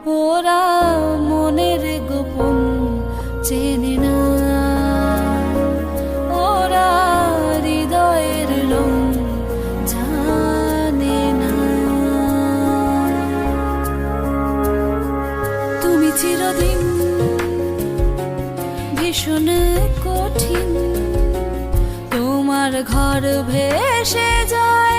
ওরা মনের গোপন চেনে না, ওরা হৃদয়ের রং জানে না। তুমি চিরদিন ভীষণ কঠিন, তোমার ঘর ভেসে যায়